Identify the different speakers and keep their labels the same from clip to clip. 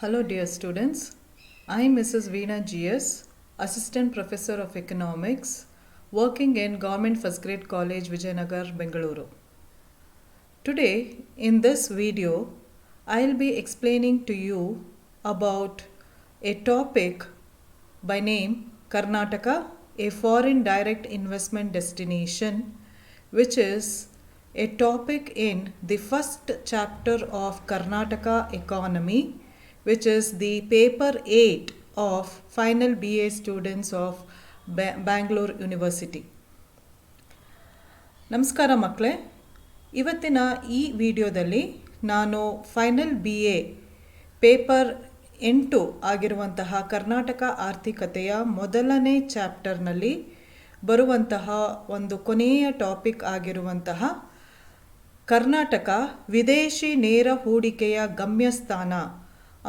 Speaker 1: Hello dear students, I am Mrs. Veena GS, Assistant Professor of Economics, working in Government First Grade College, Vijayanagar, Bengaluru. Today in this video, I will be explaining to you about a topic by name Karnataka, a foreign direct investment destination, which is a topic in the first chapter of Karnataka economy, which is the paper 8 of final BA students of Bangalore University. ನಮಸ್ಕಾರ ಮಕ್ಕಳೇ, ಇವತ್ತಿನ ಈ ವಿಡಿಯೋದಲ್ಲಿ ನಾನು final BA paper 8 ಆಗಿರುವಂತಹ ಕರ್ನಾಟಕ ಆರ್ಥಿಕತೆಯ ಮೊದಲನೇ ಚಾಪ್ಟರ್ನಲ್ಲಿ ಬರುವಂತಹ ಒಂದು ಕೊನೆಯ ಟಾಪಿಕ್ ಆಗಿರುವಂತಹ ಕರ್ನಾಟಕ ವಿದೇಶಿ ನೇರ ಹೂಡಿಕೆಯ ಗಮ್ಯಸ್ಥಾನ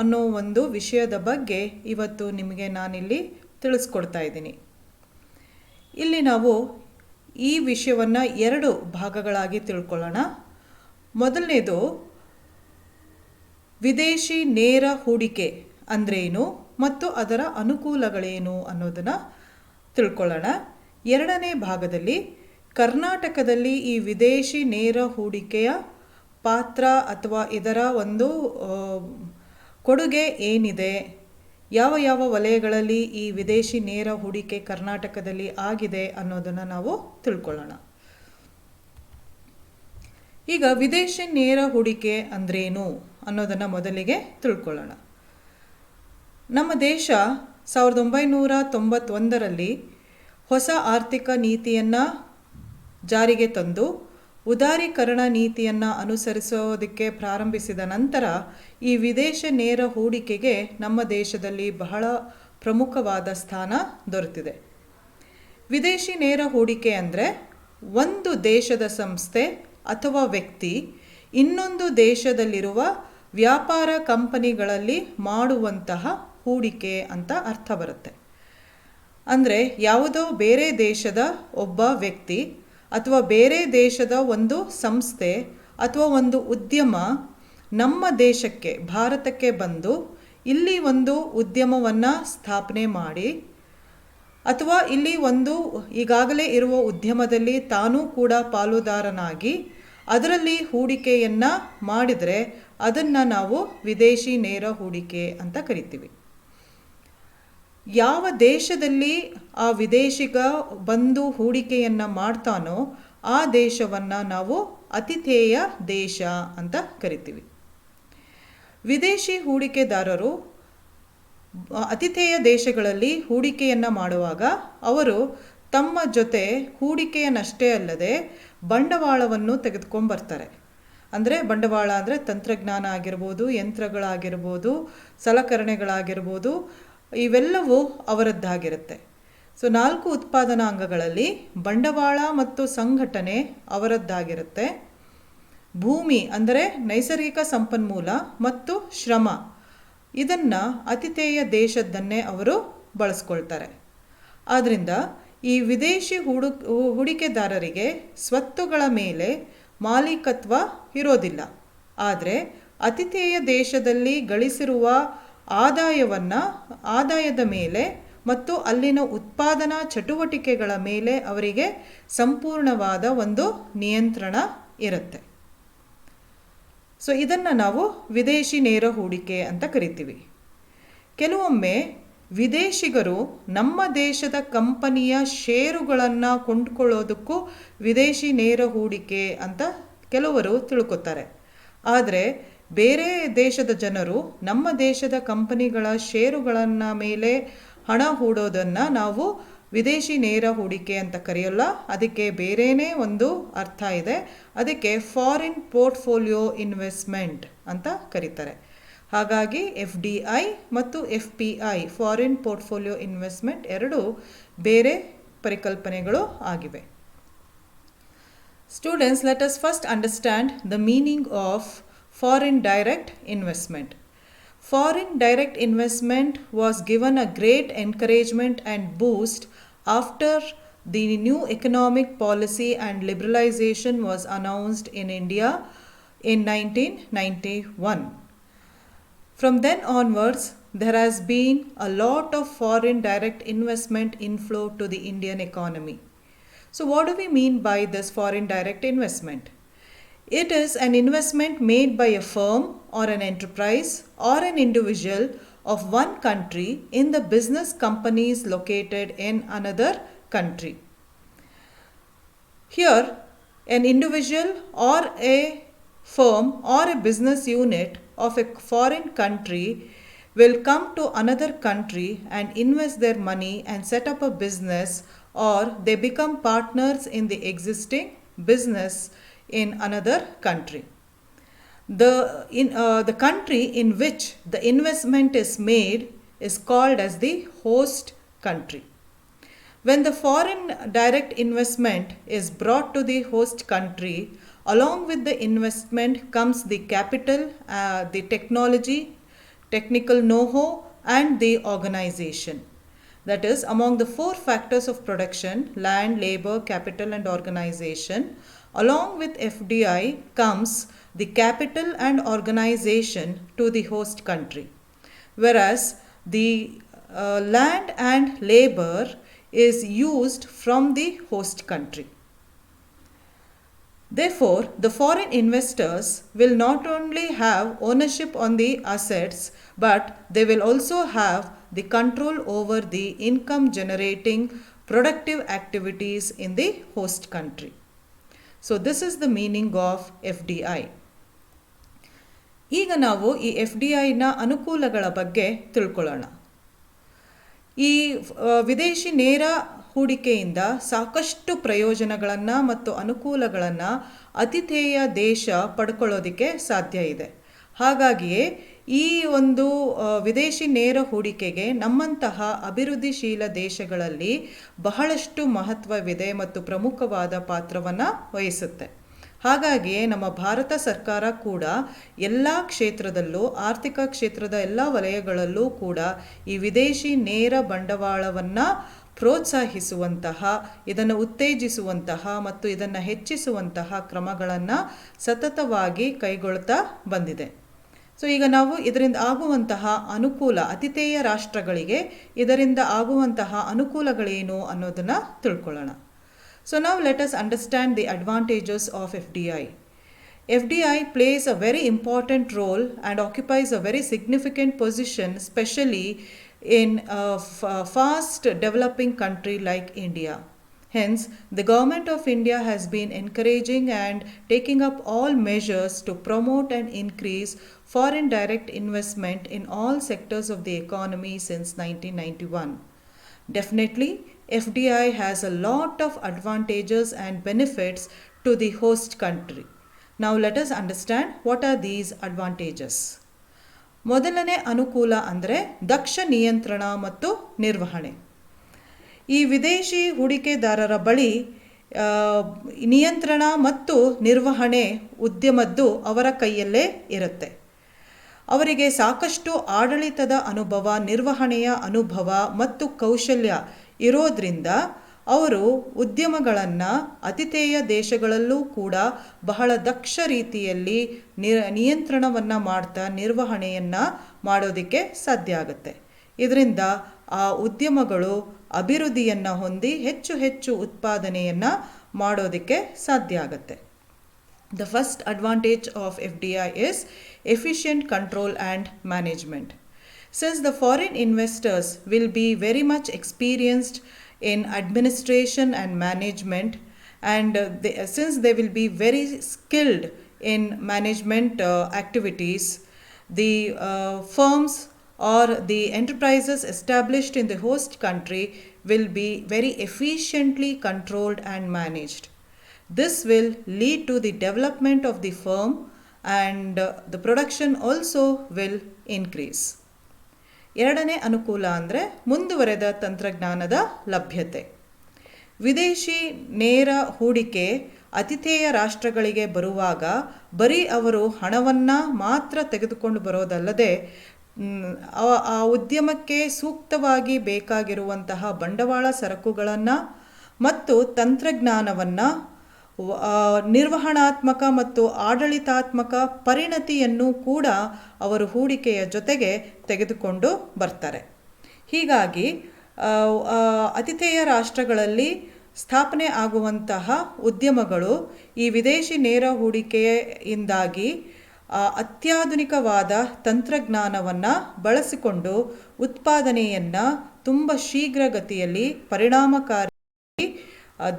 Speaker 1: ಅನ್ನೋ ಒಂದು ವಿಷಯದ ಬಗ್ಗೆ ಇವತ್ತು ನಿಮಗೆ ನಾನಿಲ್ಲಿ ತಿಳಿಸ್ಕೊಡ್ತಾ ಇದ್ದೀನಿ. ಇಲ್ಲಿ ನಾವು ಈ ವಿಷಯವನ್ನು 2 ಭಾಗಗಳಾಗಿ ತಿಳ್ಕೊಳ್ಳೋಣ. ಮೊದಲನೇದು ವಿದೇಶಿ ನೇರ ಹೂಡಿಕೆ ಅಂದ್ರೇನು ಮತ್ತು ಅದರ ಅನುಕೂಲಗಳೇನು ಅನ್ನೋದನ್ನು ತಿಳ್ಕೊಳ್ಳೋಣ. ಎರಡನೇ ಭಾಗದಲ್ಲಿ ಕರ್ನಾಟಕದಲ್ಲಿ ಈ ವಿದೇಶಿ ನೇರ ಹೂಡಿಕೆಯ ಪಾತ್ರ ಅಥವಾ ಇದರ ಒಂದು ಕೊಡುಗೆ ಏನಿದೆ, ಯಾವ ಯಾವ ವಲಯಗಳಲ್ಲಿ ಈ ವಿದೇಶಿ ನೇರ ಹೂಡಿಕೆ ಕರ್ನಾಟಕದಲ್ಲಿ ಆಗಿದೆ ಅನ್ನೋದನ್ನು ನಾವು ತಿಳ್ಕೊಳ್ಳೋಣ. ಈಗ ವಿದೇಶಿ ನೇರ ಹೂಡಿಕೆ ಅಂದ್ರೇನು ಅನ್ನೋದನ್ನು ಮೊದಲಿಗೆ ತಿಳ್ಕೊಳ್ಳೋಣ. ನಮ್ಮ ದೇಶ 1991ರಲ್ಲಿ ಹೊಸ ಆರ್ಥಿಕ ನೀತಿಯನ್ನು ಜಾರಿಗೆ ತಂದು ಉದಾರೀಕರಣ ನೀತಿಯನ್ನು ಅನುಸರಿಸೋದಕ್ಕೆ ಪ್ರಾರಂಭಿಸಿದ ನಂತರ ಈ ವಿದೇಶ ನೇರ ಹೂಡಿಕೆಗೆ ನಮ್ಮ ದೇಶದಲ್ಲಿ ಬಹಳ ಪ್ರಮುಖವಾದ ಸ್ಥಾನ ದೊರೆತಿದೆ. ವಿದೇಶಿ ನೇರ ಹೂಡಿಕೆ ಅಂದರೆ ಒಂದು ದೇಶದ ಸಂಸ್ಥೆ ಅಥವಾ ವ್ಯಕ್ತಿ ಇನ್ನೊಂದು ದೇಶದಲ್ಲಿರುವ ವ್ಯಾಪಾರ ಕಂಪನಿಗಳಲ್ಲಿ ಮಾಡುವಂತಹ ಹೂಡಿಕೆ ಅಂತ ಅರ್ಥ ಬರುತ್ತೆ. ಅಂದರೆ ಯಾವುದೋ ಬೇರೆ ದೇಶದ ಒಬ್ಬ ವ್ಯಕ್ತಿ ಅಥವಾ ಬೇರೆ ದೇಶದ ಒಂದು ಸಂಸ್ಥೆ ಅಥವಾ ಒಂದು ಉದ್ಯಮ ನಮ್ಮ ದೇಶಕ್ಕೆ ಭಾರತಕ್ಕೆ ಬಂದು ಇಲ್ಲಿ ಒಂದು ಉದ್ಯಮವನ್ನು ಸ್ಥಾಪನೆ ಮಾಡಿ ಅಥವಾ ಇಲ್ಲಿ ಒಂದು ಈಗಾಗಲೇ ಇರುವ ಉದ್ಯಮದಲ್ಲಿ ತಾನೂ ಕೂಡ ಪಾಲುದಾರನಾಗಿ ಅದರಲ್ಲಿ ಹೂಡಿಕೆಯನ್ನು ಮಾಡಿದರೆ ಅದನ್ನು ನಾವು ವಿದೇಶಿ ನೇರ ಹೂಡಿಕೆ ಅಂತ ಕರಿತೀವಿ. ಯಾವ ದೇಶದಲ್ಲಿ ಆ ವಿದೇಶಿಗ ಬಂದು ಹೂಡಿಕೆಯನ್ನು ಮಾಡ್ತಾನೋ ಆ ದೇಶವನ್ನು ನಾವು ಆತಿಥೇಯ ದೇಶ ಅಂತ ಕರಿತೀವಿ. ವಿದೇಶಿ ಹೂಡಿಕೆದಾರರು ಆತಿಥೇಯ ದೇಶಗಳಲ್ಲಿ ಹೂಡಿಕೆಯನ್ನು ಮಾಡುವಾಗ ಅವರು ತಮ್ಮ ಜೊತೆ ಹೂಡಿಕೆಯನ್ನಷ್ಟೇ ಅಲ್ಲದೆ ಬಂಡವಾಳವನ್ನು ತೆಗೆದುಕೊಂಡ್ಬರ್ತಾರೆ. ಅಂದರೆ ಬಂಡವಾಳ ಅಂದರೆ ತಂತ್ರಜ್ಞಾನ ಆಗಿರ್ಬೋದು, ಯಂತ್ರಗಳಾಗಿರ್ಬೋದು, ಸಲಕರಣೆಗಳಾಗಿರ್ಬೋದು, ಇವೆಲ್ಲವೂ ಅವರದ್ದಾಗಿರುತ್ತೆ. ಸೊ 4 ಉತ್ಪಾದನಾಂಗಗಳಲ್ಲಿ ಬಂಡವಾಳ ಮತ್ತು ಸಂಘಟನೆ ಅವರದ್ದಾಗಿರುತ್ತೆ. ಭೂಮಿ ಅಂದರೆ ನೈಸರ್ಗಿಕ ಸಂಪನ್ಮೂಲ ಮತ್ತು ಶ್ರಮ, ಇದನ್ನು ಆತಿಥೇಯ ದೇಶದ್ದನ್ನೇ ಅವರು ಬಳಸ್ಕೊಳ್ತಾರೆ. ಆದ್ದರಿಂದ ಈ ವಿದೇಶಿ ಹೂಡಿಕೆದಾರರಿಗೆ ಸ್ವತ್ತುಗಳ ಮೇಲೆ ಮಾಲೀಕತ್ವ ಇರೋದಿಲ್ಲ. ಆದರೆ ಆತಿಥೇಯ ದೇಶದಲ್ಲಿ ಗಳಿಸಿರುವ ಆದಾಯದ ಮೇಲೆ ಮತ್ತು ಅಲ್ಲಿನ ಉತ್ಪಾದನಾ ಚಟುವಟಿಕೆಗಳ ಮೇಲೆ ಅವರಿಗೆ ಸಂಪೂರ್ಣವಾದ ಒಂದು ನಿಯಂತ್ರಣ ಇರುತ್ತೆ. ಸೊ ಇದನ್ನು ನಾವು ವಿದೇಶಿ ನೇರ ಹೂಡಿಕೆ ಅಂತ ಕರಿತೀವಿ. ಕೆಲವೊಮ್ಮೆ ವಿದೇಶಿಗರು ನಮ್ಮ ದೇಶದ ಕಂಪನಿಯ ಷೇರುಗಳನ್ನು ಕೊಂಡುಕೊಳ್ಳೋದಕ್ಕೂ ವಿದೇಶಿ ನೇರ ಹೂಡಿಕೆ ಅಂತ ಕೆಲವರು ತಿಳ್ಕೊತಾರೆ. ಆದರೆ ಬೇರೆ ದೇಶದ ಜನರು ನಮ್ಮ ದೇಶದ ಕಂಪನಿಗಳ ಷೇರುಗಳನ್ನು ಮೇಲೆ ಹಣ ಹೂಡೋದನ್ನು ನಾವು ವಿದೇಶಿ ನೇರ ಹೂಡಿಕೆ ಅಂತ ಕರೆಯೋಲ್ಲ. ಅದಕ್ಕೆ ಬೇರೆಯೇ ಒಂದು ಅರ್ಥ ಇದೆ. ಅದಕ್ಕೆ ಫಾರಿನ್ ಪೋರ್ಟ್ಫೋಲಿಯೋ ಇನ್ವೆಸ್ಟ್ಮೆಂಟ್ ಅಂತ ಕರೀತಾರೆ. ಹಾಗಾಗಿ FDI ಮತ್ತು FPI ಫಾರಿನ್ ಪೋರ್ಟ್ಫೋಲಿಯೋ ಇನ್ವೆಸ್ಟ್ಮೆಂಟ್ 2 ಬೇರೆ ಪರಿಕಲ್ಪನೆಗಳು ಆಗಿವೆ. Students, let us first understand the meaning of foreign direct investment. Foreign direct investment was given a great encouragement and boost after the new economic policy and liberalization was announced in India in 1991. From then onwards, there has been a lot of foreign direct investment inflow to the Indian economy. So, what do we mean by this foreign direct investment? It is an investment made by a firm or an enterprise or an individual of one country in the business companies located in another country. Here, an individual or a firm or a business unit of a foreign country will come to another country and invest their money and set up a business, or they become partners in the existing business in another country. The country in which the investment is made is called as the host country. When the foreign direct investment is brought to the host country, along with the investment comes the capital, the technology, technical know-how, and the organization. That is, among the four factors of production, land, labor, capital, and organization, along with FDI comes the capital and organization to the host country. Whereas the land and labor is used from the host country. Therefore, the foreign investors will not only have ownership on the assets, but they will also have the control over the income generating productive activities in the host country. So, this is the meaning of FDI. ಈಗ ನಾವು ಈ FDIನ ಅನುಕೂಲಗಳ ಬಗ್ಗೆ ತಿಳ್ಕೊಳ್ಳೋಣ. ಈ ವಿದೇಶಿ ನೇರ ಹೂಡಿಕೆಯಿಂದ ಸಾಕಷ್ಟು ಪ್ರಯೋಜನಗಳನ್ನು ಮತ್ತು ಅನುಕೂಲಗಳನ್ನು ಅತಿಥೇಯ ದೇಶ ಪಡ್ಕೊಳ್ಳೋದಕ್ಕೆ ಸಾಧ್ಯ ಇದೆ. ಹಾಗಾಗಿಯೇ ಈ ಒಂದು ವಿದೇಶಿ ನೇರ ಹೂಡಿಕೆಗೆ ನಮ್ಮಂತಹ ಅಭಿವೃದ್ಧಿಶೀಲ ದೇಶಗಳಲ್ಲಿ ಬಹಳಷ್ಟು ಮಹತ್ವವಿದೆ ಮತ್ತು ಪ್ರಮುಖವಾದ ಪಾತ್ರವನ್ನು ವಹಿಸುತ್ತೆ. ಹಾಗಾಗಿಯೇ ನಮ್ಮ ಭಾರತ ಸರ್ಕಾರ ಕೂಡ ಎಲ್ಲ ಕ್ಷೇತ್ರದಲ್ಲೂ, ಆರ್ಥಿಕ ಕ್ಷೇತ್ರದ ಎಲ್ಲ ವಲಯಗಳಲ್ಲೂ ಕೂಡ ಈ ವಿದೇಶಿ ನೇರ ಬಂಡವಾಳವನ್ನು ಪ್ರೋತ್ಸಾಹಿಸುವಂತಹ, ಇದನ್ನು ಉತ್ತೇಜಿಸುವಂತಹ ಮತ್ತು ಇದನ್ನು ಹೆಚ್ಚಿಸುವಂತಹ ಕ್ರಮಗಳನ್ನು ಸತತವಾಗಿ ಕೈಗೊಳ್ತಾ ಬಂದಿದೆ. ಸೊ ಈಗ ನಾವು ಇದರಿಂದ ಆಗುವಂತಹ ಅನುಕೂಲ, ಅತಿಥೇಯ ರಾಷ್ಟ್ರಗಳಿಗೆ ಇದರಿಂದ ಆಗುವಂತಹ ಅನುಕೂಲಗಳೇನು ಅನ್ನೋದನ್ನು ತಿಳ್ಕೊಳ್ಳೋಣ. So now let us understand the advantages of FDI. FDI plays a very important role and occupies a very significant position, especially in a fast developing country like India. Hence, the government of India has been encouraging and taking up all measures to promote and increase foreign direct investment in all sectors of the economy since 1991. Definitely, FDI has a lot of advantages and benefits to the host country. Now let us understand what are these advantages. ಮೊದಲನೇ ಅನುಕೂಲ ಅಂದರೆ ದಕ್ಷ ನಿಯಂತ್ರಣ ಮತ್ತು ನಿರ್ವಹಣೆ. ಈ ವಿದೇಶಿ ಹೂಡಿಕೆದಾರರ ಬಳಿ ನಿಯಂತ್ರಣ ಮತ್ತು ನಿರ್ವಹಣೆ ಉದ್ಯಮದ್ದು ಅವರ ಕೈಯಲ್ಲೇ ಇರುತ್ತೆ. ಅವರಿಗೆ ಸಾಕಷ್ಟು ಆಡಳಿತದ ಅನುಭವ, ನಿರ್ವಹಣೆಯ ಅನುಭವ ಮತ್ತು ಕೌಶಲ್ಯ ಇರೋದ್ರಿಂದ ಅವರು ಉದ್ಯಮಗಳನ್ನು ಅತಿಥೇಯ ದೇಶಗಳಲ್ಲೂ ಕೂಡ ಬಹಳ ದಕ್ಷ ರೀತಿಯಲ್ಲಿ ನಿಯಂತ್ರಣವನ್ನು ಮಾಡ್ತಾ ನಿರ್ವಹಣೆಯನ್ನು ಮಾಡೋದಕ್ಕೆ ಸಾಧ್ಯ ಆಗುತ್ತೆ. ಇದರಿಂದ ಆ ಉದ್ಯಮಗಳು ಅಭಿವೃದ್ಧಿಯನ್ನು ಹೊಂದಿ ಹೆಚ್ಚು ಹೆಚ್ಚು ಉತ್ಪಾದನೆಯನ್ನು ಮಾಡೋದಕ್ಕೆ ಸಾಧ್ಯ ಆಗುತ್ತೆ. The first advantage of FDI is efficient control and management. Since the foreign investors will be very much experienced in administration and management, and since they will be very skilled in management activities, the firms or the enterprises established in the host country will be very efficiently controlled and managed. This will lead to the development of the firm, and the production also will increase. ಎರಡನೇ ಅನುಕೂಲ ಅಂದರೆ ಮುಂದುವರೆದ ತಂತ್ರಜ್ಞಾನದ ಲಭ್ಯತೆ. ವಿದೇಶಿ ನೇರ ಹೂಡಿಕೆ ಅತಿಥೇಯ ರಾಷ್ಟ್ರಗಳಿಗೆ ಬರುವಾಗ ಬರೀ ಅವರು ಹಣವನ್ನು ಮಾತ್ರ ತೆಗೆದುಕೊಂಡು ಬರೋದಲ್ಲದೆ ಆ ಉದ್ಯಮಕ್ಕೆ ಸೂಕ್ತವಾಗಿ ಬೇಕಾಗಿರುವಂತಹ ಬಂಡವಾಳ ಸರಕುಗಳನ್ನು ಮತ್ತು ತಂತ್ರಜ್ಞಾನವನ್ನು ನಿರ್ವಹಣಾತ್ಮಕ ಮತ್ತು ಆಡಳಿತಾತ್ಮಕ ಪರಿಣತಿಯನ್ನು ಕೂಡ ಅವರು ಹೂಡಿಕೆಯ ಜೊತೆಗೆ ತೆಗೆದುಕೊಂಡು ಬರ್ತಾರೆ. ಹೀಗಾಗಿ ಆತಿಥೇಯ ರಾಷ್ಟ್ರಗಳಲ್ಲಿ ಸ್ಥಾಪನೆ ಆಗುವಂತಹ ಉದ್ಯಮಗಳು ಈ ವಿದೇಶಿ ನೇರ ಹೂಡಿಕೆಯಿಂದಾಗಿ ಅತ್ಯಾಧುನಿಕವಾದ ತಂತ್ರಜ್ಞಾನವನ್ನು ಬಳಸಿಕೊಂಡು ಉತ್ಪಾದನೆಯನ್ನು ತುಂಬ ಶೀಘ್ರಗತಿಯಲ್ಲಿ ಪರಿಣಾಮಕಾರಿ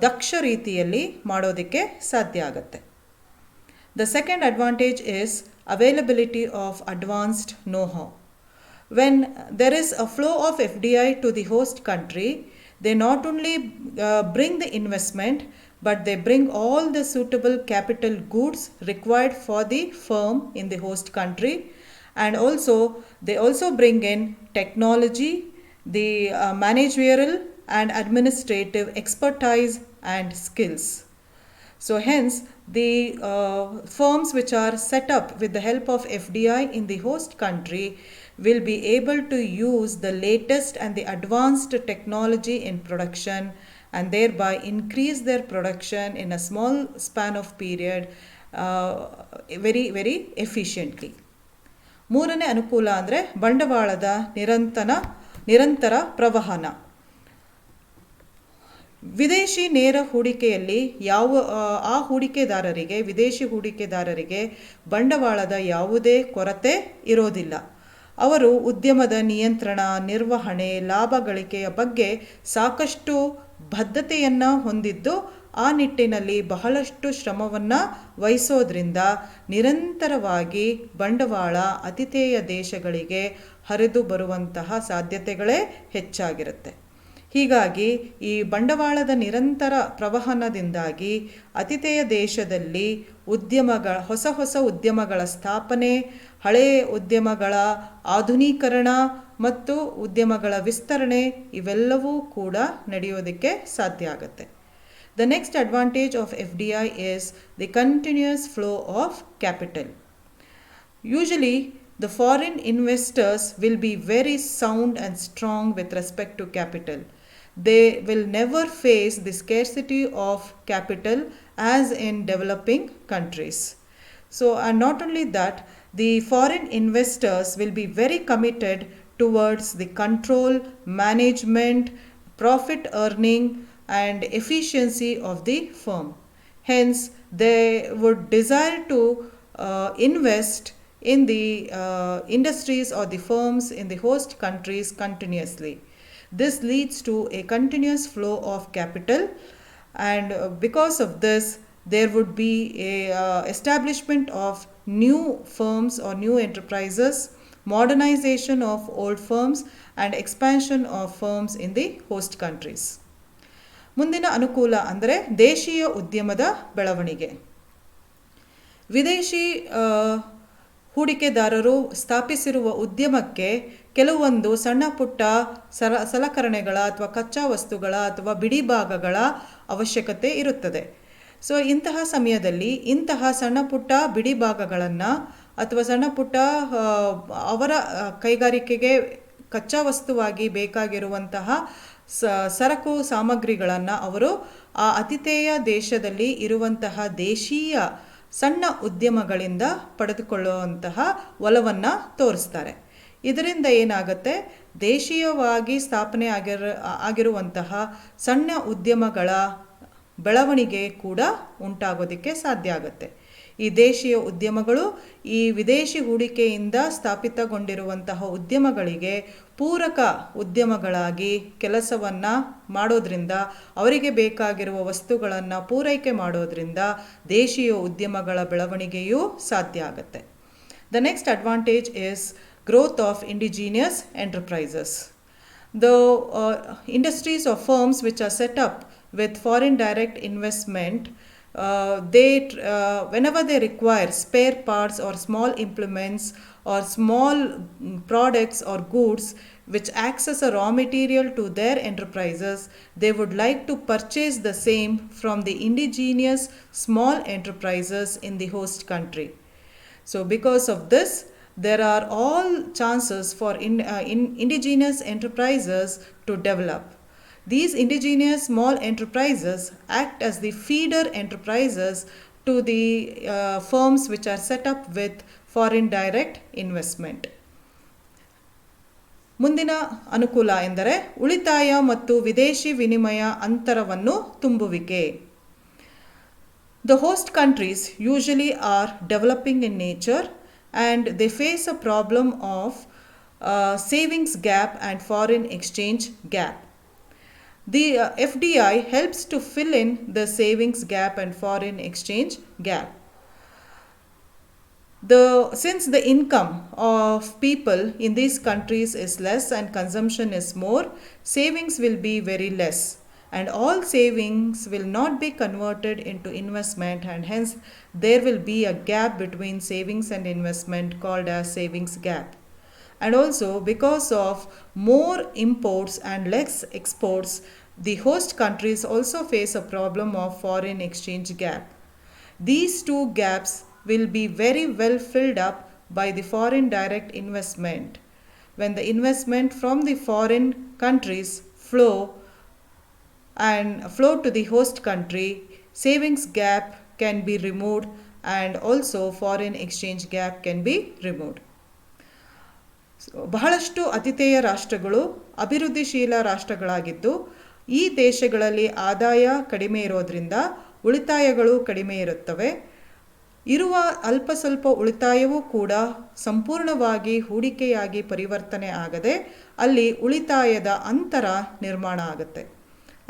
Speaker 1: ದಕ್ಷ ರೀತಿಯಲ್ಲಿ ಮಾಡೋದಕ್ಕೆ ಸಾಧ್ಯ ಆಗುತ್ತೆ. The second advantage is availability of advanced know-how. When there is a flow of FDI to the host country, they not only bring the investment, but they bring all the suitable capital goods required for the firm in the host country, and also they also bring in technology, the managerial and administrative expertise and skills. So hence the firms which are set up with the help of FDI in the host country will be able to use the latest and the advanced technology in production, and thereby increase their production in a small span of period very efficiently. ಮೂರನೇ ಅನುಕೂಲ ಅಂದರೆ ಬಂಡವಾಳದ ನಿರಂತರ ಪ್ರವಹನ. ವಿದೇಶಿ ನೇರ ಹೂಡಿಕೆಯಲ್ಲಿ ವಿದೇಶಿ ಹೂಡಿಕೆದಾರರಿಗೆ ಬಂಡವಾಳದ ಯಾವುದೇ ಕೊರತೆ ಇರೋದಿಲ್ಲ. ಅವರು ಉದ್ಯಮದ ನಿಯಂತ್ರಣ, ನಿರ್ವಹಣೆ, ಲಾಭ ಗಳಿಕೆಯ ಬಗ್ಗೆ ಸಾಕಷ್ಟು ಬದ್ಧತೆಯನ್ನು ಹೊಂದಿದ್ದು ಆ ನಿಟ್ಟಿನಲ್ಲಿ ಬಹಳಷ್ಟು ಶ್ರಮವನ್ನು ವಹಿಸೋದ್ರಿಂದ ನಿರಂತರವಾಗಿ ಬಂಡವಾಳ ಆತಿಥೇಯ ದೇಶಗಳಿಗೆ ಹರಿದು ಬರುವಂತಹ ಸಾಧ್ಯತೆಗಳೇ ಹೆಚ್ಚಾಗಿರುತ್ತೆ. ಹೀಗಾಗಿ ಈ ಬಂಡವಾಳದ ನಿರಂತರ ಪ್ರವಹನದಿಂದಾಗಿ ಆತಿಥೇಯ ದೇಶದಲ್ಲಿ ಹೊಸ ಉದ್ಯಮಗಳ ಸ್ಥಾಪನೆ, ಹಳೆಯ ಉದ್ಯಮಗಳ ಆಧುನೀಕರಣ ಮತ್ತು ಉದ್ಯಮಗಳ ವಿಸ್ತರಣೆ ಇವೆಲ್ಲವೂ ಕೂಡ ನಡೆಯೋದಕ್ಕೆ ಸಾಧ್ಯ ಆಗುತ್ತೆ. The next advantage of FDI is the continuous flow of capital. Usually, the foreign investors will be very sound and strong with respect to capital. They will never face the scarcity of capital as in developing countries. So, and not only that, the foreign investors will be very committed towards the control, management, profit earning and efficiency of the firm. Hence, they would desire to invest in the industries or the firms in the host countries continuously. This leads to a continuous flow of capital, and because of this there would be a establishment of new firms or new enterprises, modernization of old firms and expansion of firms in the host countries. ಮುಂದಿನ ಅನುಕೂಲ ಅಂದರೆ ದೇಶೀಯ ಉದ್ಯಮದ ಬೆಳವಣಿಗೆ. ವಿದೇಶಿ ಹೂಡಿಕೆದಾರರು ಸ್ಥಾಪಿಸಿರುವ ಉದ್ಯಮಕ್ಕೆ ಕೆಲವೊಂದು ಸಣ್ಣ ಪುಟ್ಟ ಸಲಕರಣೆಗಳ ಅಥವಾ ಕಚ್ಚಾ ವಸ್ತುಗಳ ಅಥವಾ ಬಿಡಿ ಭಾಗಗಳ ಅವಶ್ಯಕತೆ ಇರುತ್ತದೆ. ಸೊ ಇಂತಹ ಸಮಯದಲ್ಲಿ ಇಂತಹ ಸಣ್ಣ ಪುಟ್ಟ ಬಿಡಿ ಭಾಗಗಳನ್ನು ಅಥವಾ ಸಣ್ಣ ಪುಟ್ಟ ಅವರ ಕೈಗಾರಿಕೆಗೆ ಕಚ್ಚಾ ವಸ್ತುವಾಗಿ ಬೇಕಾಗಿರುವಂತಹ ಸರಕು ಸಾಮಗ್ರಿಗಳನ್ನು ಅವರು ಆ ಆತಿಥೇಯ ದೇಶದಲ್ಲಿ ಇರುವಂತಹ ದೇಶೀಯ ಸಣ್ಣ ಉದ್ಯಮಗಳಿಂದ ಪಡೆದುಕೊಳ್ಳುವಂತಹ ಒಲವನ್ನು ತೋರಿಸ್ತಾರೆ. ಇದರಿಂದ ಏನಾಗುತ್ತೆ, ದೇಶೀಯವಾಗಿ ಸ್ಥಾಪನೆ ಆಗಿರುವಂತಹ ಸಣ್ಣ ಉದ್ಯಮಗಳ ಬೆಳವಣಿಗೆ ಕೂಡ ಉಂಟಾಗೋದಕ್ಕೆ ಸಾಧ್ಯ ಆಗುತ್ತೆ. ಈ ದೇಶೀಯ ಉದ್ಯಮಗಳು ಈ ವಿದೇಶಿ ಹೂಡಿಕೆಯಿಂದ ಸ್ಥಾಪಿತಗೊಂಡಿರುವಂತಹ ಉದ್ಯಮಗಳಿಗೆ ಪೂರಕ ಉದ್ಯಮಗಳಾಗಿ ಕೆಲಸವನ್ನು ಮಾಡೋದ್ರಿಂದ, ಅವರಿಗೆ ಬೇಕಾಗಿರುವ ವಸ್ತುಗಳನ್ನು ಪೂರೈಕೆ ಮಾಡೋದ್ರಿಂದ ದೇಶೀಯ ಉದ್ಯಮಗಳ ಬೆಳವಣಿಗೆಯೂ ಸಾಧ್ಯ ಆಗುತ್ತೆ. The next advantage is growth of indigenous enterprises. The industries or firms which are set up with foreign direct investment, whenever they require spare parts or small implements or small products or goods which acts as a raw material to their enterprises, they would like to purchase the same from the indigenous small enterprises in the host country. So because of this, there are all chances for indigenous enterprises to develop. These indigenous small enterprises act as the feeder enterprises to the firms which are set up with foreign direct investment. ಮುಂದಿನ ಅನುಕೂಲ ಎಂದರೆ ಉಳಿತಾಯ ಮತ್ತು ವಿದೇಶಿ ವಿನಿಮಯ ಅಂತರವನ್ನು ತುಂಬುವಿಕೆ. The host countries usually are developing in nature and they face a problem of savings gap and foreign exchange gap. The FDI helps to fill in the savings gap and foreign exchange gap. Since the income of people in these countries is less and consumption is more, savings will be very less, and all savings will not be converted into investment, and hence there will be a gap between savings and investment called as savings gap. And also because of more imports and less exports, the host countries also face a problem of foreign exchange gap. These two gaps will be very well filled up by the foreign direct investment. When the investment from the foreign countries flow to the host country, savings gap can be removed and also foreign exchange gap can be removed. ಬಹಳಷ್ಟು ಅತಿಥೇಯ ರಾಷ್ಟ್ರಗಳು ಅಭಿವೃದ್ಧಿಶೀಲ ರಾಷ್ಟ್ರಗಳಾಗಿದ್ದು ಈ ದೇಶಗಳಲ್ಲಿ ಆದಾಯ ಕಡಿಮೆ ಇರೋದ್ರಿಂದ ಉಳಿತಾಯಗಳು ಕಡಿಮೆ ಇರುತ್ತವೆ. ಇರುವ ಅಲ್ಪ ಸ್ವಲ್ಪ ಉಳಿತಾಯವೂ ಕೂಡ ಸಂಪೂರ್ಣವಾಗಿ ಹೂಡಿಕೆಯಾಗಿ ಪರಿವರ್ತನೆ ಆಗದೆ ಅಲ್ಲಿ ಉಳಿತಾಯದ ಅಂತರ ನಿರ್ಮಾಣ ಆಗುತ್ತೆ.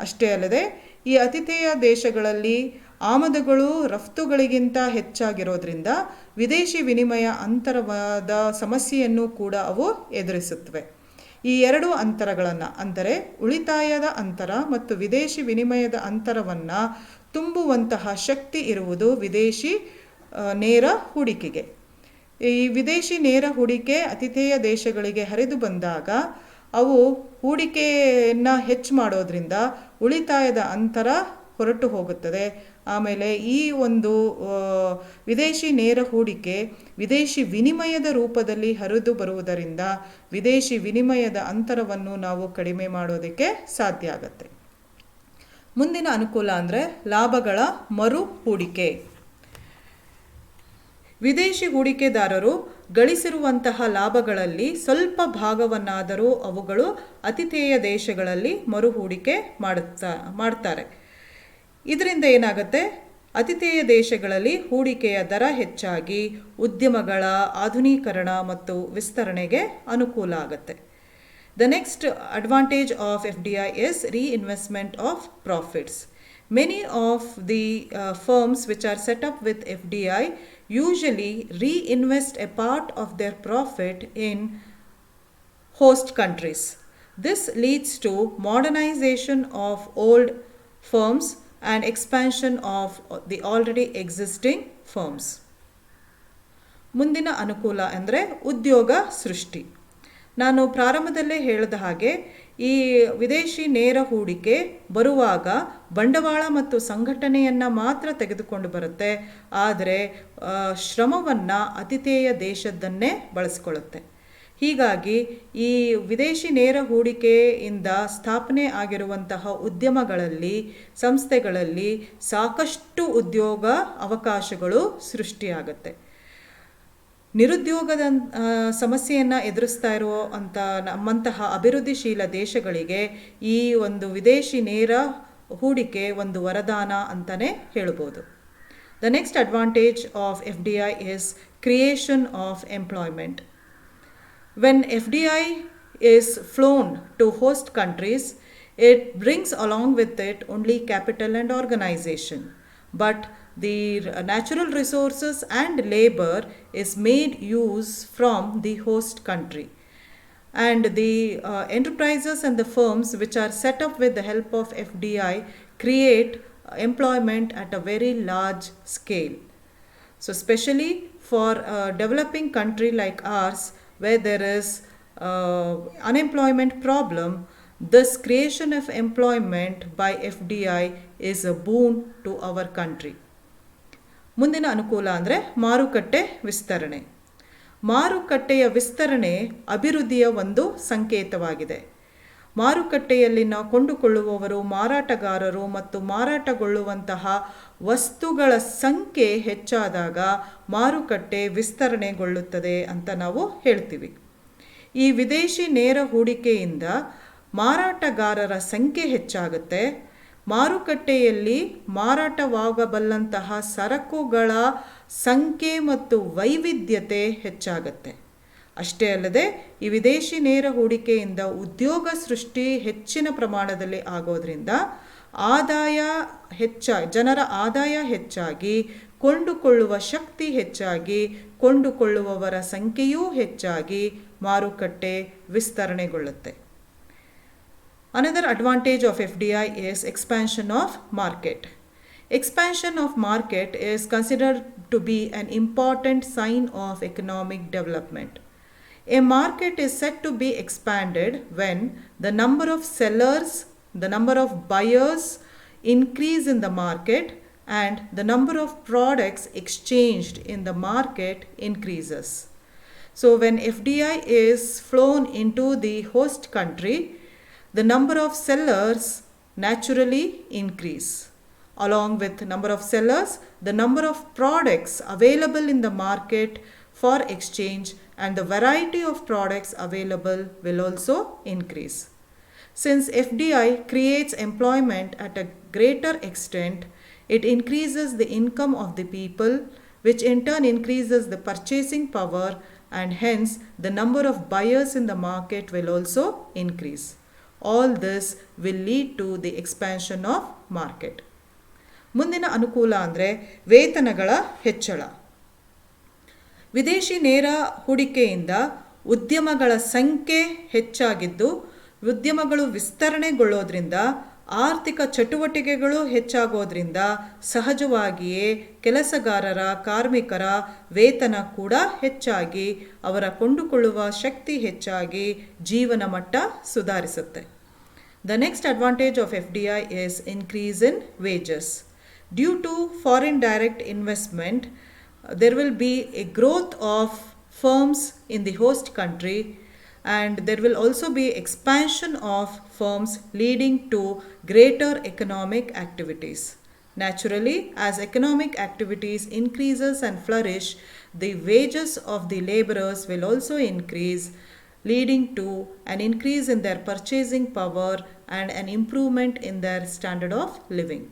Speaker 1: ಅಷ್ಟೇ ಅಲ್ಲದೆ ಈ ಅತಿಥೇಯ ದೇಶಗಳಲ್ಲಿ ಆಮದುಗಳು ರಫ್ತುಗಳಿಗಿಂತ ಹೆಚ್ಚಾಗಿರೋದ್ರಿಂದ ವಿದೇಶಿ ವಿನಿಮಯ ಅಂತರವಾದ ಸಮಸ್ಯೆಯನ್ನು ಕೂಡ ಅವು ಎದುರಿಸುತ್ತವೆ. ಈ ಎರಡು ಅಂತರಗಳನ್ನು ಅಂದರೆ ಉಳಿತಾಯದ ಅಂತರ ಮತ್ತು ವಿದೇಶಿ ವಿನಿಮಯದ ಅಂತರವನ್ನು ತುಂಬುವಂತಹ ಶಕ್ತಿ ಇರುವುದು ವಿದೇಶಿ ನೇರ ಹೂಡಿಕೆಗೆ. ಈ ವಿದೇಶಿ ನೇರ ಹೂಡಿಕೆ ಅತಿಥೇಯ ದೇಶಗಳಿಗೆ ಹರಿದು ಬಂದಾಗ ಅವು ಹೂಡಿಕೆಯನ್ನು ಹೆಚ್ಚು ಮಾಡೋದ್ರಿಂದ ಉಳಿತಾಯದ ಅಂತರ ಹೊರಟು ಹೋಗುತ್ತದೆ. ಆಮೇಲೆ ಈ ಒಂದು ವಿದೇಶಿ ನೇರ ಹೂಡಿಕೆ ವಿದೇಶಿ ವಿನಿಮಯದ ರೂಪದಲ್ಲಿ ಹರಿದು ಬರುವುದರಿಂದ ವಿದೇಶಿ ವಿನಿಮಯದ ಅಂತರವನ್ನು ನಾವು ಕಡಿಮೆ ಮಾಡೋದಕ್ಕೆ ಸಾಧ್ಯ ಆಗುತ್ತೆ. ಮುಂದಿನ ಅನುಕೂಲ ಅಂದರೆ ಲಾಭಗಳ ಮರು ಹೂಡಿಕೆ. ವಿದೇಶಿ ಹೂಡಿಕೆದಾರರು ಗಳಿಸಿರುವಂತಹ ಲಾಭಗಳಲ್ಲಿ ಸ್ವಲ್ಪ ಭಾಗವನ್ನಾದರೂ ಅವುಗಳು ಅತಿಥೇಯ ದೇಶಗಳಲ್ಲಿ ಮರು ಹೂಡಿಕೆ ಮಾಡ್ತಾರೆ. ಇದರಿಂದ ಏನಾಗುತ್ತೆ, ಅತಿಥೇಯ ದೇಶಗಳಲ್ಲಿ ಹೂಡಿಕೆಯ ದರ ಹೆಚ್ಚಾಗಿ ಉದ್ಯಮಗಳ ಆಧುನೀಕರಣ ಮತ್ತು ವಿಸ್ತರಣೆಗೆ ಅನುಕೂಲ ಆಗುತ್ತೆ. The next advantage of FDI is reinvestment of profits. Many of the firms which are set up with FDI usually reinvest a part of their profit in host countries. This leads to modernization of old firms and expansion of the already existing firms. ಮುಂದಿನ ಅನುಕೂಲ ಅಂದರೆ ಉದ್ಯೋಗ ಸೃಷ್ಟಿ. ನಾನು ಪ್ರಾರಂಭದಲ್ಲೇ ಹೇಳಿದ ಹಾಗೆ ಈ ವಿದೇಶಿ ನೇರ ಹೂಡಿಕೆ ಬರುವಾಗ ಬಂಡವಾಳ ಮತ್ತು ಸಂಘಟನೆಯನ್ನು ಮಾತ್ರ ತೆಗೆದುಕೊಂಡು ಬರುತ್ತೆ, ಆದರೆ ಶ್ರಮವನ್ನು ಅತಿಥೇಯ ದೇಶದ್ದನ್ನೇ ಬಳಸಿಕೊಳ್ಳುತ್ತೆ. ಹೀಗಾಗಿ ಈ ವಿದೇಶಿ ನೇರ ಹೂಡಿಕೆಯಿಂದ ಸ್ಥಾಪನೆ ಆಗಿರುವಂತಹ ಉದ್ಯಮಗಳಲ್ಲಿ ಸಂಸ್ಥೆಗಳಲ್ಲಿ ಸಾಕಷ್ಟು ಉದ್ಯೋಗ ಅವಕಾಶಗಳು ಸೃಷ್ಟಿಯಾಗುತ್ತೆ. ನಿರುದ್ಯೋಗದ ಸಮಸ್ಯೆಯನ್ನು ಎದುರಿಸ್ತಾ ನಮ್ಮಂತಹ ಅಭಿವೃದ್ಧಿಶೀಲ ದೇಶಗಳಿಗೆ ಈ ಒಂದು ವಿದೇಶಿ ನೇರ ಹೂಡಿಕೆ ಒಂದು ವರದಾನ ಅಂತಲೇ ಹೇಳ್ಬೋದು. The next advantage of FDI is creation of employment. When FDI is flown to host countries, it brings along with it only capital and organization. But the natural resources and labor is made use from the host country. And the enterprises and the firms which are set up with the help of FDI create employment at a very large scale. So especially for a developing country like ours, where there is unemployment problem, this creation of employment by FDI is a boon to our country. ಮುಂದಿನ ಅನುಕೂಲ ಅಂದರೆ ಮಾರುಕಟ್ಟೆ ವಿಸ್ತರಣೆ. ಮಾರುಕಟ್ಟೆಯ ವಿಸ್ತರಣೆ ಅಭಿವೃದ್ಧಿಯ ಒಂದು ಸಂಕೇತವಾಗಿದೆ. ಮಾರುಕಟ್ಟೆಯಲ್ಲಿನ ಕೊಂಡುಕೊಳ್ಳುವವರು, ಮಾರಾಟಗಾರರು ಮತ್ತು ಮಾರಾಟಗೊಳ್ಳುವಂತಹ ವಸ್ತುಗಳ ಸಂಖ್ಯೆ ಹೆಚ್ಚಾದಾಗ ಮಾರುಕಟ್ಟೆ ವಿಸ್ತರಣೆಗೊಳ್ಳುತ್ತದೆ ಅಂತ ನಾವು ಹೇಳ್ತೀವಿ. ಈ ವಿದೇಶಿ ನೇರ ಹೂಡಿಕೆಯಿಂದ ಮಾರಾಟಗಾರರ ಸಂಖ್ಯೆ ಹೆಚ್ಚಾಗುತ್ತೆ. ಮಾರುಕಟ್ಟೆಯಲ್ಲಿ ಮಾರಾಟವಾಗಬಲ್ಲಂತಹ ಸರಕುಗಳ ಸಂಖ್ಯೆ ಮತ್ತು ವೈವಿಧ್ಯತೆ ಹೆಚ್ಚಾಗುತ್ತೆ. ಅಷ್ಟೇ ಅಲ್ಲದೆ ಈ ವಿದೇಶಿ ನೇರ ಹೂಡಿಕೆಯಿಂದ ಉದ್ಯೋಗ ಸೃಷ್ಟಿ ಹೆಚ್ಚಿನ ಪ್ರಮಾಣದಲ್ಲಿ ಆಗೋದ್ರಿಂದ ಜನರ ಆದಾಯ ಹೆಚ್ಚಾಗಿ, ಕೊಂಡುಕೊಳ್ಳುವ ಶಕ್ತಿ ಹೆಚ್ಚಾಗಿ, ಕೊಂಡುಕೊಳ್ಳುವವರ ಸಂಖ್ಯೆಯೂ ಹೆಚ್ಚಾಗಿ ಮಾರುಕಟ್ಟೆ ವಿಸ್ತರಣೆಗೊಳ್ಳುತ್ತೆ. Another advantage of FDI is expansion of market. Expansion of market is considered to be an important sign of economic development. A market is said to be expanded when the number of sellers, the number of buyers increase in the market and the number of products exchanged in the market increases. So when FDI is flown into the host country, the number of sellers naturally increase. Along with number of sellers, the number of products available in the market for exchange and the variety of products available will also increase. Since FDI creates employment at a greater extent, it increases the income of the people, which in turn increases the purchasing power, and hence the number of buyers in the market will also increase. All this will lead to the expansion of market. ಮುಂದಿನ ಅನುಕೂಲ ಅಂದರೆ ವೇತನಗಳ ಹೆಚ್ಚಳ. ವಿದೇಶಿ ನೇರ ಹೂಡಿಕೆಯಿಂದ ಉದ್ಯಮಗಳ ಸಂಖ್ಯೆ ಹೆಚ್ಚಾಗಿದ್ದು, ಉದ್ಯಮಗಳು ವಿಸ್ತರಣೆಗೊಳ್ಳೋದ್ರಿಂದ, ಆರ್ಥಿಕ ಚಟುವಟಿಕೆಗಳು ಹೆಚ್ಚಾಗೋದ್ರಿಂದ ಸಹಜವಾಗಿಯೇ ಕೆಲಸಗಾರರ, ಕಾರ್ಮಿಕರ ವೇತನ ಕೂಡ ಹೆಚ್ಚಾಗಿ, ಅವರ ಕೊಂಡುಕೊಳ್ಳುವ ಶಕ್ತಿ ಹೆಚ್ಚಾಗಿ, ಜೀವನ ಮಟ್ಟ ಸುಧಾರಿಸುತ್ತೆ. The next advantage of FDI is increase in wages. Due to foreign direct investment, there will be a growth of firms in the host country, and there will also be expansion of firms leading to greater economic activities. Naturally, as economic activities increases and flourish, the wages of the laborers will also increase, leading to an increase in their purchasing power and an improvement in their standard of living.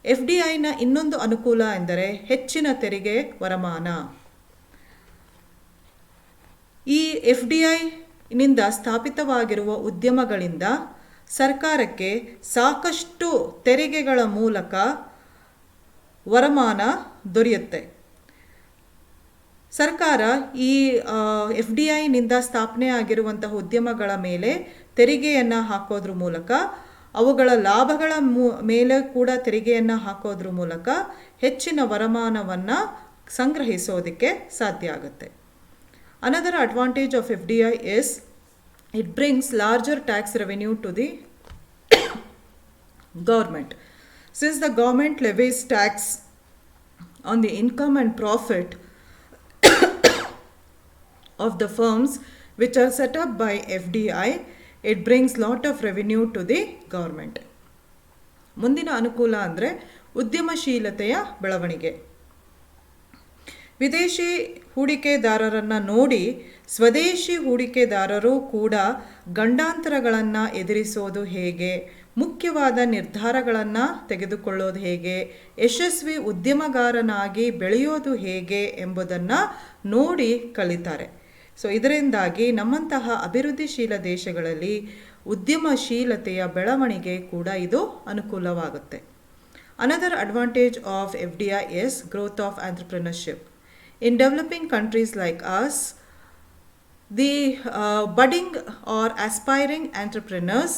Speaker 1: FDIನ ಇನ್ನೊಂದು ಅನುಕೂಲ ಎಂದರೆ ಹೆಚ್ಚಿನ ತೆರಿಗೆ ವರಮಾನ. ಈ FDIನಿಂದ ಸ್ಥಾಪಿತವಾಗಿರುವ ಉದ್ಯಮಗಳಿಂದ ಸರ್ಕಾರಕ್ಕೆ ಸಾಕಷ್ಟು ತೆರಿಗೆಗಳ ಮೂಲಕ ವರಮಾನ ದೊರೆಯುತ್ತೆ. ಸರ್ಕಾರ ಈ FDIನಿಂದ ಸ್ಥಾಪನೆ ಆಗಿರುವಂತಹ ಉದ್ಯಮಗಳ ಮೇಲೆ ತೆರಿಗೆಯನ್ನು ಹಾಕೋದ್ರ ಮೂಲಕ, ಅವುಗಳ ಲಾಭಗಳ ಮೇಲೆ ಕೂಡ ತೆರಿಗೆಯನ್ನು ಹಾಕೋದ್ರ ಮೂಲಕ ಹೆಚ್ಚಿನ ವರಮಾನವನ್ನು ಸಂಗ್ರಹಿಸೋದಕ್ಕೆ ಸಾಧ್ಯ ಆಗುತ್ತೆ. Another advantage of FDI is it brings larger tax revenue to the government. Since the government levies tax on the income and profit of the firms which are set up by FDI, it brings lot of revenue to the government. ಮುಂದಿನ ಅನುಕೂಲ ಅಂದರೆ ಉದ್ಯಮಶೀಲತೆಯ ಬೆಳವಣಿಗೆ. ವಿದೇಶಿ ಹೂಡಿಕೆದಾರರನ್ನು ನೋಡಿ ಸ್ವದೇಶಿ ಹೂಡಿಕೆದಾರರು ಕೂಡ ಗಂಡಾಂತರಗಳನ್ನು ಎದುರಿಸೋದು ಹೇಗೆ, ಮುಖ್ಯವಾದ ನಿರ್ಧಾರಗಳನ್ನು ತೆಗೆದುಕೊಳ್ಳೋದು ಹೇಗೆ, ಯಶಸ್ವಿ ಉದ್ಯಮಗಾರನಾಗಿ ಬೆಳೆಯೋದು ಹೇಗೆ ಎಂಬುದನ್ನು ನೋಡಿ ಕಲಿತಾರೆ. ಸೊ ಇದರಿಂದಾಗಿ ನಮ್ಮಂತಹ ಅಭಿವೃದ್ಧಿಶೀಲ ದೇಶಗಳಲ್ಲಿ ಉದ್ಯಮಶೀಲತೆಯ ಬೆಳವಣಿಗೆ ಕೂಡ ಇದು ಅನುಕೂಲವಾಗುತ್ತೆ. Another advantage of FDI is growth of entrepreneurship. In developing countries like us, the budding or aspiring entrepreneurs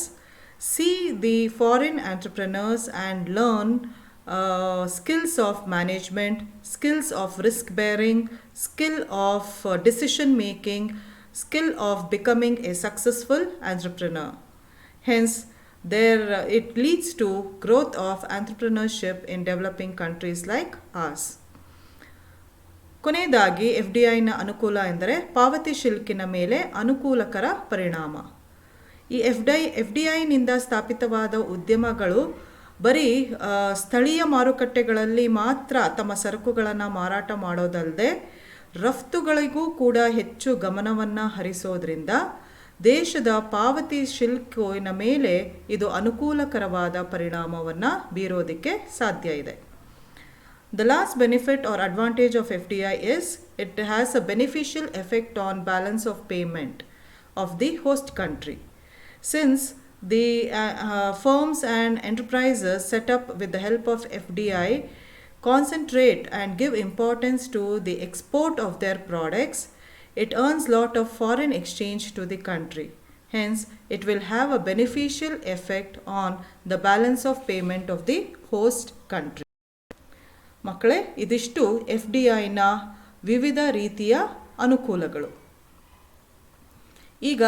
Speaker 1: see the foreign entrepreneurs and learn skills of management, skills of risk bearing, skill of decision making, skill of becoming a successful entrepreneur. Hence, it leads to growth of entrepreneurship in developing countries like us. ಕೊನೆಯದಾಗಿ FDIನ ಅನುಕೂಲ ಎಂದರೆ ಪಾವತಿ ಶುಲ್ಕಿನ ಮೇಲೆ ಅನುಕೂಲಕರ ಪರಿಣಾಮ. ಈ F D ಐನಿಂದ ಸ್ಥಾಪಿತವಾದ ಉದ್ಯಮಗಳು ಬರೀ ಸ್ಥಳೀಯ ಮಾರುಕಟ್ಟೆಗಳಲ್ಲಿ ಮಾತ್ರ ತಮ್ಮ ಸರಕುಗಳನ್ನು ಮಾರಾಟ ಮಾಡೋದಲ್ಲದೆ ರಫ್ತುಗಳಿಗೂ ಕೂಡ ಹೆಚ್ಚು ಗಮನವನ್ನು ಹರಿಸೋದ್ರಿಂದ ದೇಶದ ಪಾವತಿ ಶುಲ್ಕಿನ ಮೇಲೆ ಇದು ಅನುಕೂಲಕರವಾದ ಪರಿಣಾಮವನ್ನು ಬೀರೋದಕ್ಕೆ ಸಾಧ್ಯ ಇದೆ. The last benefit or advantage of FDI is it has a beneficial effect on balance of payment of the host country. Since the firms and enterprises set up with the help of FDI concentrate and give importance to the export of their products, it earns lot of foreign exchange to the country. Hence, it will have a beneficial effect on the balance of payment of the host country. ಮಕ್ಕಳೇ, ಇದಿಷ್ಟು F D ಐನ ವಿವಿಧ ರೀತಿಯ ಅನುಕೂಲಗಳು. ಈಗ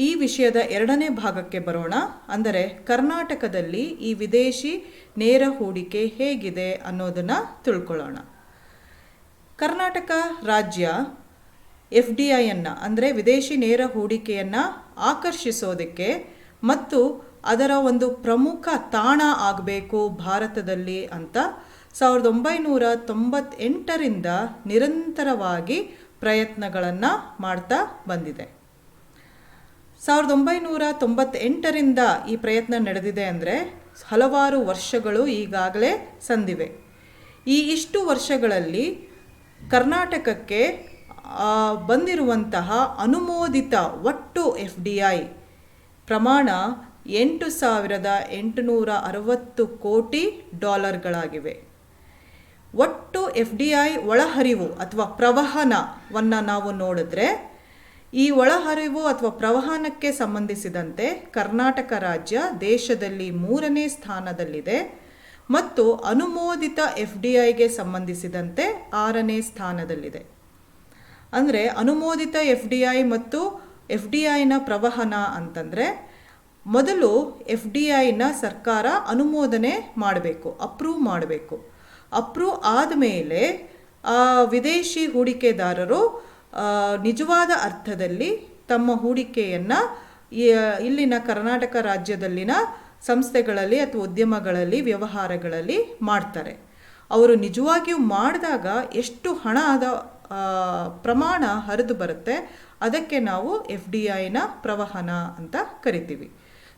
Speaker 1: ಈ ವಿಷಯದ ಎರಡನೇ ಭಾಗಕ್ಕೆ ಬರೋಣ. ಅಂದರೆ ಕರ್ನಾಟಕದಲ್ಲಿ ಈ ವಿದೇಶಿ ನೇರ ಹೂಡಿಕೆ ಹೇಗಿದೆ ಅನ್ನೋದನ್ನು ತಿಳ್ಕೊಳ್ಳೋಣ. ಕರ್ನಾಟಕ ರಾಜ್ಯ ಎಫ್ ಡಿ ಐಯನ್ನು ಅಂದರೆ ವಿದೇಶಿ ನೇರ ಹೂಡಿಕೆಯನ್ನು ಆಕರ್ಷಿಸೋದಕ್ಕೆ ಮತ್ತು ಅದರ ಒಂದು ಪ್ರಮುಖ ತಾಣ ಆಗಬೇಕು ಭಾರತದಲ್ಲಿ ಅಂತ 1998ರಿಂದ ನಿರಂತರವಾಗಿ ಪ್ರಯತ್ನಗಳನ್ನು ಮಾಡ್ತಾ ಬಂದಿದೆ. 1998ರಿಂದ ಈ ಪ್ರಯತ್ನ ನಡೆದಿದೆ ಅಂದರೆ ಹಲವಾರು ವರ್ಷಗಳು ಈಗಾಗಲೇ ಸಂದಿವೆ. ಇಷ್ಟು ವರ್ಷಗಳಲ್ಲಿ ಕರ್ನಾಟಕಕ್ಕೆ ಬಂದಿರುವಂತಹ ಅನುಮೋದಿತ ಒಟ್ಟು ಎಫ್ ಡಿ ಐ ಪ್ರಮಾಣ $8,860 ಕೋಟಿ ಒಟ್ಟು ಎಫ್ ಡಿ ಐ ಒಳಹರಿವು ಅಥವಾ ಪ್ರವಹನವನ್ನು ನಾವು ನೋಡಿದ್ರೆ ಈ ಒಳಹರಿವು ಅಥವಾ ಪ್ರವಹನಕ್ಕೆ ಸಂಬಂಧಿಸಿದಂತೆ ಕರ್ನಾಟಕ ರಾಜ್ಯ ದೇಶದಲ್ಲಿ 3ನೇ ಸ್ಥಾನದಲ್ಲಿದೆ ಮತ್ತು ಅನುಮೋದಿತ ಎಫ್ ಡಿ ಐಗೆ ಸಂಬಂಧಿಸಿದಂತೆ 6ನೇ ಸ್ಥಾನದಲ್ಲಿದೆ. ಅಂದರೆ ಅನುಮೋದಿತ ಎಫ್ ಡಿ ಐ ಮತ್ತು ಎಫ್ ಡಿ ಐನ ಪ್ರವಹನ ಅಂತಂದರೆ ಮೊದಲು ಎಫ್ ಡಿ ಐನ ಸರ್ಕಾರ ಅನುಮೋದನೆ ಮಾಡಬೇಕು, ಅಪ್ರೂವ್ ಮಾಡಬೇಕು. ಅಪ್ರೂವ್ ಆದಮೇಲೆ ವಿದೇಶಿ ಹೂಡಿಕೆದಾರರು ನಿಜವಾದ ಅರ್ಥದಲ್ಲಿ ತಮ್ಮ ಹೂಡಿಕೆಯನ್ನು ಇಲ್ಲಿನ ಕರ್ನಾಟಕ ರಾಜ್ಯದಲ್ಲಿನ ಸಂಸ್ಥೆಗಳಲ್ಲಿ ಅಥವಾ ಉದ್ಯಮಗಳಲ್ಲಿ ವ್ಯವಹಾರಗಳಲ್ಲಿ ಮಾಡ್ತಾರೆ. ಅವರು ನಿಜವಾಗಿಯೂ ಮಾಡಿದಾಗ ಎಷ್ಟು ಹಣದ ಪ್ರಮಾಣ ಹರಿದು ಬರುತ್ತೆ ಅದಕ್ಕೆ ನಾವು ಎಫ್ ಡಿ ಐನ ಪ್ರವಹನ ಅಂತ ಕರಿತೀವಿ.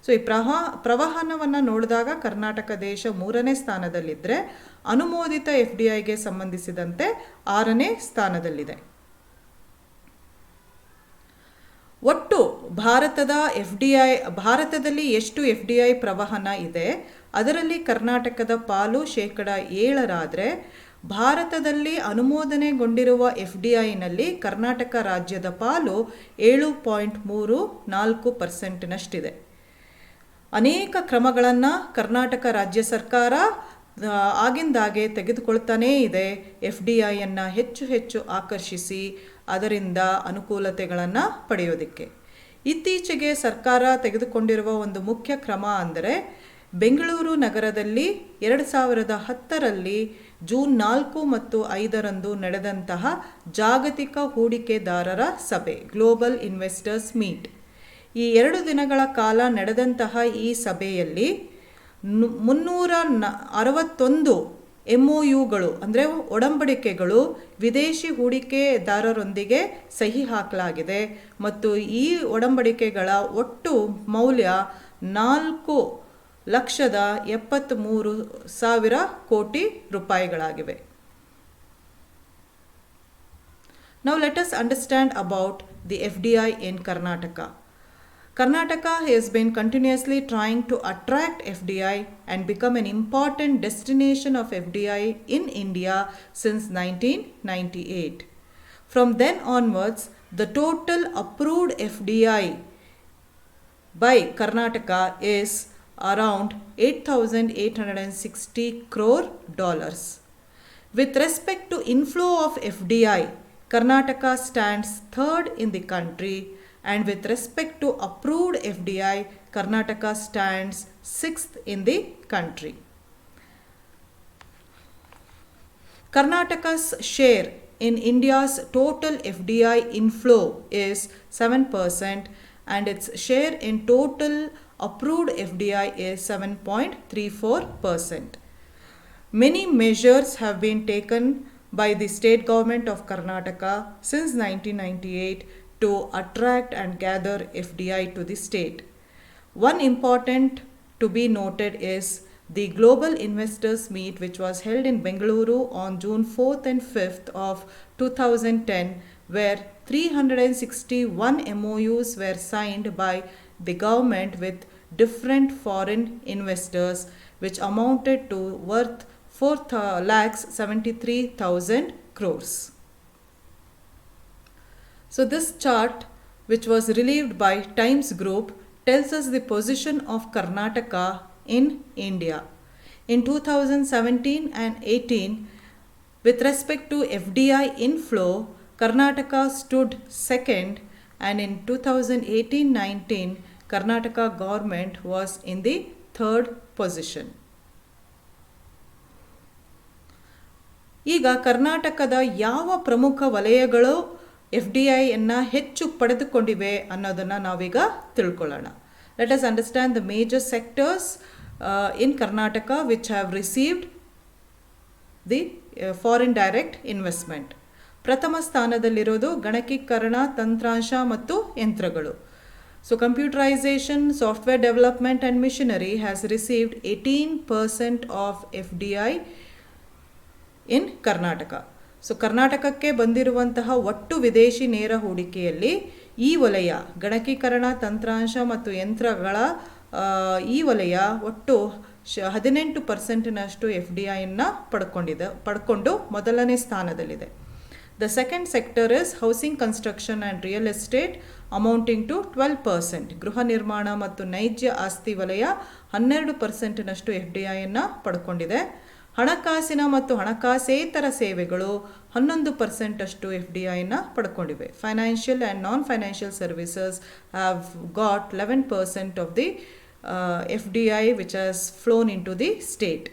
Speaker 1: ಸೊ ಈ ಪ್ರವಹನವನ್ನು ನೋಡಿದಾಗ ಕರ್ನಾಟಕ ದೇಶ 3ನೇ ಸ್ಥಾನದಲ್ಲಿದ್ದರೆ ಅನುಮೋದಿತ ಎಫ್ ಡಿ ಐಗೆ ಸಂಬಂಧಿಸಿದಂತೆ 6ನೇ ಸ್ಥಾನದಲ್ಲಿದೆ. ಒಟ್ಟು ಭಾರತದಲ್ಲಿ ಎಷ್ಟು ಎಫ್ ಡಿ ಐ ಪ್ರವಹನ ಇದೆ ಅದರಲ್ಲಿ ಕರ್ನಾಟಕದ ಪಾಲು 7% ಭಾರತದಲ್ಲಿ ಅನುಮೋದನೆಗೊಂಡಿರುವ ಎಫ್ ಡಿ ಐನಲ್ಲಿ ಕರ್ನಾಟಕ ರಾಜ್ಯದ ಪಾಲು 7.34%ನಷ್ಟಿದೆ. ಅನೇಕ ಕ್ರಮಗಳನ್ನು ಕರ್ನಾಟಕ ರಾಜ್ಯ ಸರ್ಕಾರ ಆಗಿಂದಾಗೆ ತೆಗೆದುಕೊಳ್ತಾನೇ ಇದೆ ಎಫ್ ಡಿ ಐಯನ್ನು ಹೆಚ್ಚು ಹೆಚ್ಚು ಆಕರ್ಷಿಸಿ ಅದರಿಂದ ಅನುಕೂಲತೆಗಳನ್ನು ಪಡೆಯೋದಕ್ಕೆ. ಇತ್ತೀಚೆಗೆ ಸರ್ಕಾರ ತೆಗೆದುಕೊಂಡಿರುವ ಒಂದು ಮುಖ್ಯ ಕ್ರಮ ಅಂದರೆ ಬೆಂಗಳೂರು ನಗರದಲ್ಲಿ 2010ರಲ್ಲಿ ಜೂನ್ 4 ಮತ್ತು 5ರಂದು ನಡೆದಂತಹ ಜಾಗತಿಕ ಹೂಡಿಕೆದಾರರ ಸಭೆ ಗ್ಲೋಬಲ್ ಇನ್ವೆಸ್ಟರ್ಸ್ ಮೀಟ್. ಈ 2 ದಿನಗಳ ಕಾಲ ನಡೆದಂತಹ ಈ ಸಭೆಯಲ್ಲಿ 361 MOUಗಳು ಅಂದರೆ ಒಡಂಬಡಿಕೆಗಳು ವಿದೇಶಿ ಹೂಡಿಕೆದಾರರೊಂದಿಗೆ ಸಹಿ ಹಾಕಲಾಗಿದೆ ಮತ್ತು ಈ ಒಡಂಬಡಿಕೆಗಳ ಒಟ್ಟು ಮೌಲ್ಯ $4,73,000 ಕೋಟಿ ರೂಪಾಯಿಗಳಾಗಿವೆ. Now let us understand about the FDI in Karnataka. Karnataka has been continuously trying to attract FDI and become an important destination of FDI in India since 1998. From then onwards, the total approved FDI by Karnataka is around $8,860 crore. With respect to inflow of FDI, Karnataka stands third in the country, and with respect to approved FDI, Karnataka stands 6th in the country. Karnataka's share in India's total FDI inflow is 7%, and its share in total approved FDI is 7.34%. Many measures have been taken by the state government of Karnataka since 1998 to attract and gather FDI to the state. One important to be noted is the Global Investors Meet, which was held in Bengaluru on June 4th and 5th of 2010, where 361 MOUs were signed by the government with different foreign investors, which amounted to worth 4,73,000 crores. So this chart, which was relieved by Times Group, tells us the position of Karnataka in India. In 2017 and 18, with respect to FDI inflow, Karnataka stood second, and in 2018-19, Karnataka government was in the third position. ಈಗ ಕರ್ನಾಟಕದ ಯಾವ ಪ್ರಮುಖ ವಲಯಗಳು FDIಯನ್ನು ಹೆಚ್ಚು ಪಡೆದುಕೊಂಡಿವೆ ಅನ್ನೋದನ್ನು ನಾವೀಗ ತಿಳ್ಕೊಳ್ಳೋಣ. Let us understand the major sectors in Karnataka which have received the foreign direct investment. ಪ್ರಥಮ ಸ್ಥಾನದಲ್ಲಿರೋದು ಗಣಕೀಕರಣ, ತಂತ್ರಾಂಶ ಮತ್ತು ಯಂತ್ರಗಳು. So computerization, software development and machinery has received 18% of FDI in Karnataka. So ಕರ್ನಾಟಕಕ್ಕೆ ಬಂದಿರುವಂತಹ ಒಟ್ಟು ವಿದೇಶಿ ನೇರ ಹೂಡಿಕೆಯಲ್ಲಿ ಈ ವಲಯ ಗಣಕೀಕರಣ, ತಂತ್ರಾಂಶ ಮತ್ತು ಯಂತ್ರಗಳ ಈ ವಲಯ ಒಟ್ಟು 18%ನಷ್ಟು FDIಯನ್ನು ಪಡ್ಕೊಂಡು ಮೊದಲನೇ ಸ್ಥಾನದಲ್ಲಿದೆ. The second sector is housing construction and real estate amounting to 12%. ಗೃಹ ನಿರ್ಮಾಣ ಮತ್ತು ನೈಜ ಆಸ್ತಿ ವಲಯ 12%ನಷ್ಟು FDIಯನ್ನು ಪಡ್ಕೊಂಡಿದೆ. ಹಣಕಾಸಿನ ಮತ್ತು ಹಣಕಾಸೇತರ ಸೇವೆಗಳು 11% ಅಷ್ಟು FDIಯನ್ನು ಪಡ್ಕೊಂಡಿವೆ. Financial and non financial services have got 11% of the FDI which has flown in to the state.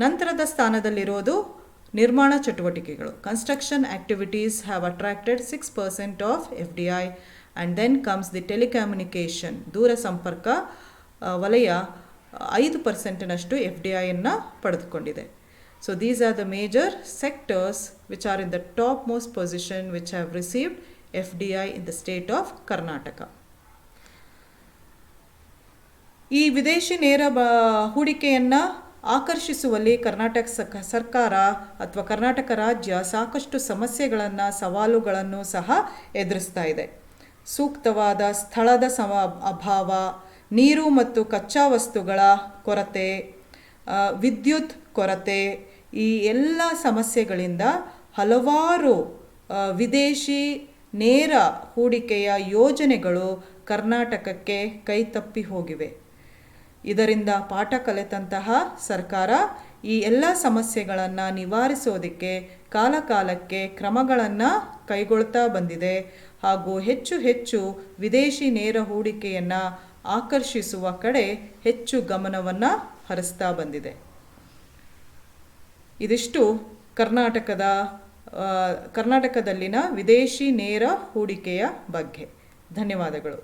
Speaker 1: ನಂತರದ ಸ್ಥಾನದಲ್ಲಿರೋದು ನಿರ್ಮಾಣ ಚಟುವಟಿಕೆಗಳು. Construction activities have attracted 6% of FDI, and then comes the telecommunication, ದೂರ ಸಂಪರ್ಕ ವಲಯ 5%ನಷ್ಟು FDIಯನ್ನು ಪಡೆದುಕೊಂಡಿದೆ. So these are the major sectors which are in the top most position which have received FDI in the state of Karnataka. ಈ ವಿದೇಶಿ ನೇರ ಹೂಡಿಕೆಯನ್ನು ಆಕರ್ಷಿಸುವಲ್ಲಿ ಕರ್ನಾಟಕ ಸರ್ಕಾರ ಅಥವಾ ಕರ್ನಾಟಕ ರಾಜ್ಯ ಸಾಕಷ್ಟು ಸಮಸ್ಯೆಗಳನ್ನು, ಸವಾಲುಗಳನ್ನು ಸಹ ಎದುರಿಸ್ತಾ ಇದೆ. ಸೂಕ್ತವಾದ ಸ್ಥಳದ ಅಭಾವ, ನೀರು ಮತ್ತು ಕಚ್ಚಾ ವಸ್ತುಗಳ ಕೊರತೆ, ವಿದ್ಯುತ್ ಕೊರತೆ, ಈ ಎಲ್ಲ ಸಮಸ್ಯೆಗಳಿಂದ ಹಲವಾರು ವಿದೇಶಿ ನೇರ ಹೂಡಿಕೆಯ ಯೋಜನೆಗಳು ಕರ್ನಾಟಕಕ್ಕೆ ಕೈತಪ್ಪಿ ಹೋಗಿವೆ. ಇದರಿಂದ ಪಾಠ ಕಲಿತಂತಹ ಸರ್ಕಾರ ಈ ಎಲ್ಲ ಸಮಸ್ಯೆಗಳನ್ನು ನಿವಾರಿಸೋದಕ್ಕೆ ಕಾಲಕಾಲಕ್ಕೆ ಕ್ರಮಗಳನ್ನು ಕೈಗೊಳ್ತಾ ಬಂದಿದೆ ಹಾಗೂ ಹೆಚ್ಚು ಹೆಚ್ಚು ವಿದೇಶಿ ನೇರ ಹೂಡಿಕೆಯನ್ನು ಆಕರ್ಷಿಸುವ ಕಡೆ ಹೆಚ್ಚು ಗಮನವನ್ನು ಹರಿಸ್ತಾ ಬಂದಿದೆ. ಇದಿಷ್ಟು ಕರ್ನಾಟಕದಲ್ಲಿನ ವಿದೇಶಿ ನೇರ ಹೂಡಿಕೆಯ ಬಗ್ಗೆ. ಧನ್ಯವಾದಗಳು.